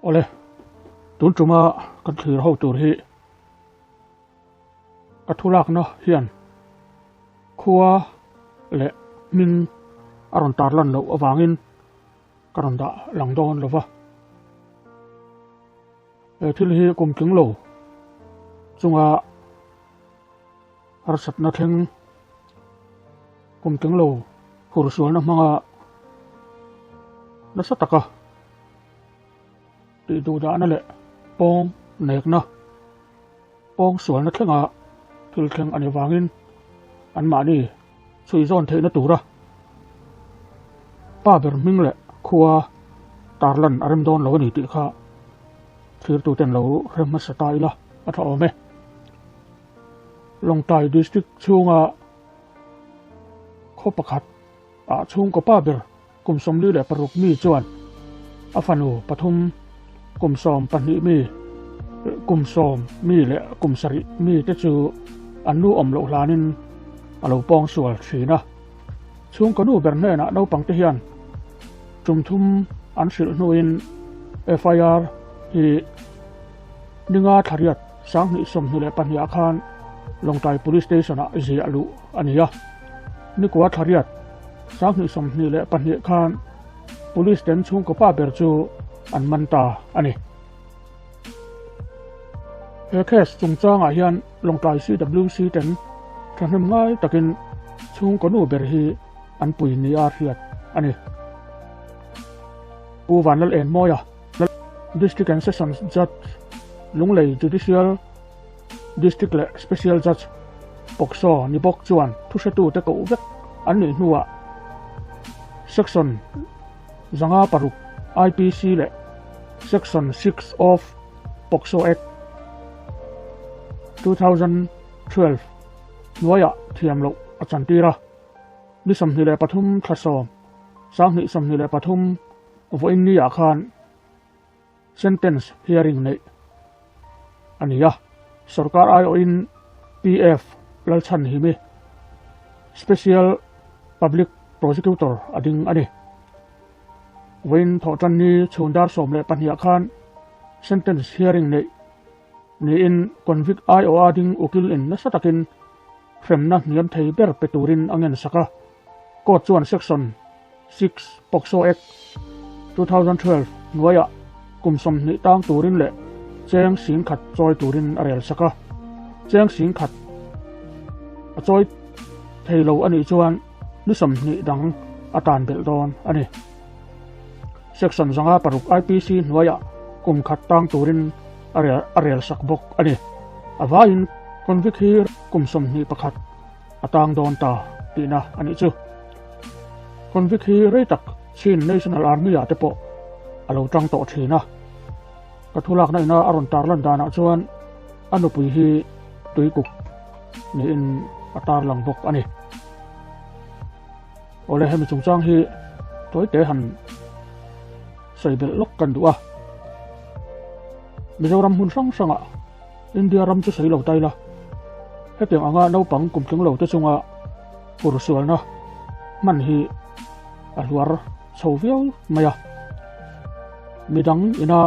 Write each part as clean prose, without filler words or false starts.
ole tun chuma kan thlir ho tur hi athulak na hian khuwa le min aron tarlan lo awangin karon da langdon lova thil hi kum king lo chunga arsat na theng kum king lo hur sual na manga na sataka ti du da na le pong nek na pong sual na thenga thil theng ani wangin an ma ni chui zon the na tura pa ber ming le khuwa tarlan aram don lo ni ti kha thir tu ten lo rem sa tai la atha ome Longtai district chunga khopakhat a chung ko pa ber kum som li le paruk mi chuan afanu pathum kum som pani mi kum som mi le kum sari mi te chu anu om lo hlanin alo pong sual thina chung ko nu ber ne na no pang te hian chumthum an sil nuin FIR hi ninga thariat sang ni som ni le pania khan Longtai police station a ji alu ania ni kwa thariat sang ni som ni le pania khan police ten chung ko pa ber chu an manta ani case chungchang a hian Longtai CWC ten thanem ngai takin chung ko nu ber hi an pui ni a riat ani u vanal en moya district and sessions judge lunglei judicial district le special judge pokso ni bok chuan thusatu te ko vek an ni nuwa section zanga paruk IPC le section 6 of Pokso Act 2012 nuaya thiam lo achantira ni samni le pathum thasom sangni samni le pathum voin ni akhan sentence hearing nei ania sarkar ayo in PF lalchan himi special public prosecutor ading ani Wain thotan ni chundar som le pania khan sentence hearing nei ni in convict ayo ading ukil in na satakin fremna niam thei ber peturin angen saka court chuan section 6 Pokso Act 2012 nuaya kumsom ni tang turin le cheng sing khat choi turin arel saka cheng sing khat a choi theilo ani chuan ni som ni dang atan bel don ani section zanga paruk IPC nuaya kum khat tang turin arel sak bok ani avain convict hir kumsom ni pakhat atang don ta tina ani chu convict hi reitak Chin National Army a tepo alo tang to thina kathulak na ina aron tarlan dana chuan anupui hi tuikuk ni in atar lang bok ani ole hemi chungchang hi toy te han saibel lok kan duwa Mizoram hun sang sanga India ram chu sailo taila hetiang anga no pang kumtling lo te chunga ursual na man hi alwar soviel maya midang ina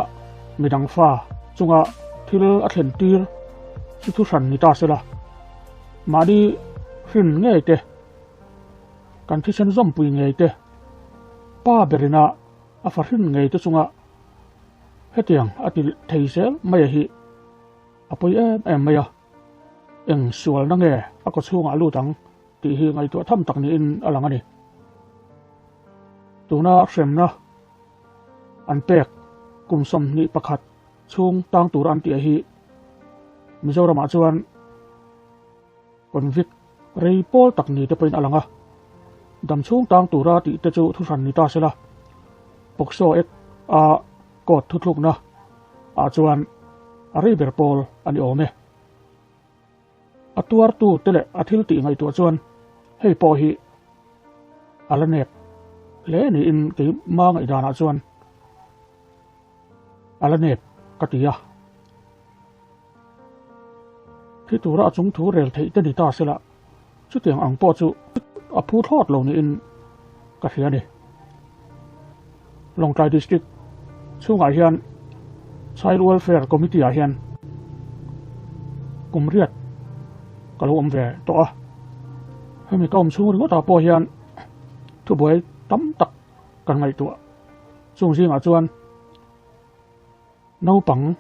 midang fa chunga thil athen tir chu san ni ta sela madi hin nge te kan thi sen zom pui nge te pa berina afarin nge te chunga hetiang atil theisel maya hi apoi em maya eng sual na nge ako chunga lutang ti hi ngai to tham tak ni in alangani tuna fremna anpek kumsom ni pakhat chung tang tur an ti hi Mizoram a chuan convict rei pol tak ni te poin alanga dam chung tang tura ti te chu thusan ni ta sela Pokso Act a kot thutluk na a chuan a rei ber pol ani ome atuar tu tele athil ti ngai tu chuan hei po hi alanek le ni in ke ma ngai dana chuan alanek katia thi tura chung thu rel thei te ni ta sela chu tiang ang po chu a phu thot lo ni in ka hian ni Longtai district chunga hian Child Welfare Committee hian kum riat kalau về to hemi kaum chung ri ta po hian thu boi tam tak kan ngai tu chung jing a chuan nau pang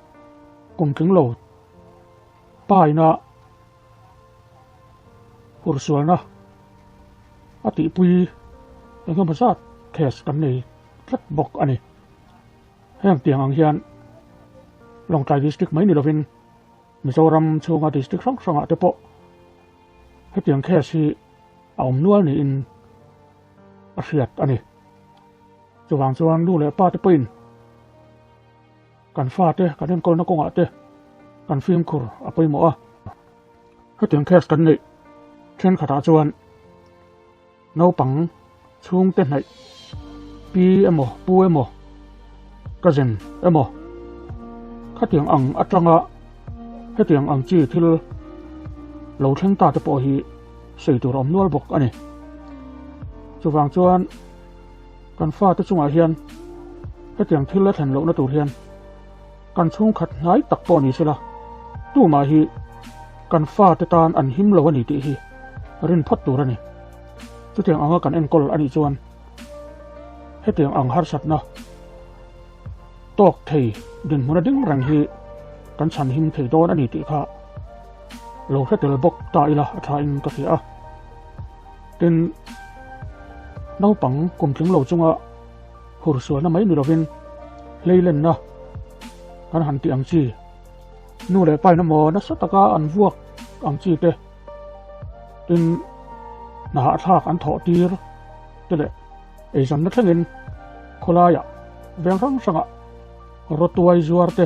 kum king lo pai na hur sual na ati pui engam pasat case kan nei tlat bok ani heng tiang ang hian long tai district mai ni lovin Mizoram chunga district sang sanga te po he tiang case hi aum nual ni in a hriat ani chuwang chuan lu le pa te poin kan fa te kan em kol na konga te kan film khur a poi mo a he tiang case kan nei then khata chuan no pang chung te nei pi emo pu emo cousin emo khatiang ang atanga hetiang ang chi thil lo theng ta te po hi sei tur om nual bok ani chuwang chuan kan fa te chunga hian hetiang thil la than lo na tur hian kan chung khat ngai tak po ni sila tu ma hi kan fa te tan an him lo ani ti hi rin phat tur ani chutiang anga kan en kol ani chuan hetiang ang har sat na tok thei din mona ding rang hi kan chan him thei don ani ti kha lo hetel bok ta ila atha in ka fi a tin nau pang kum thing lo chunga hur sual na mai ni lovin leilen na kan han ti ang chi nu le pai na mo na sataka an vuak ang chi te tin na ha thak an tho tir te le e jam na thangin kholaya veng rang sanga rotuai zuar te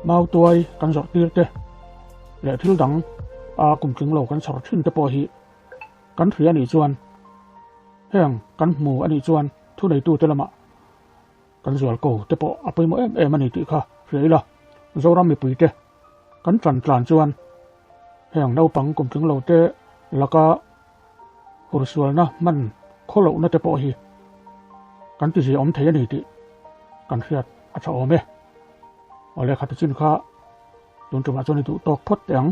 mau tuai kan zor tir te le thil dang a kum tling lo kan sar thin te po hi kan thri ani chuan heng kan mu ani chuan thu nei tu te lama kan zual ko te po apoi mo em ani ti kha reila zoram mi pui te kan tran tlan chuan heng nau pang kum tling lo te laka ursual na man kholo na te po hi kan ti ji om thei ani ti kan riat a tha ome ole khat chin kha tun tu ma choni tu tok phot teng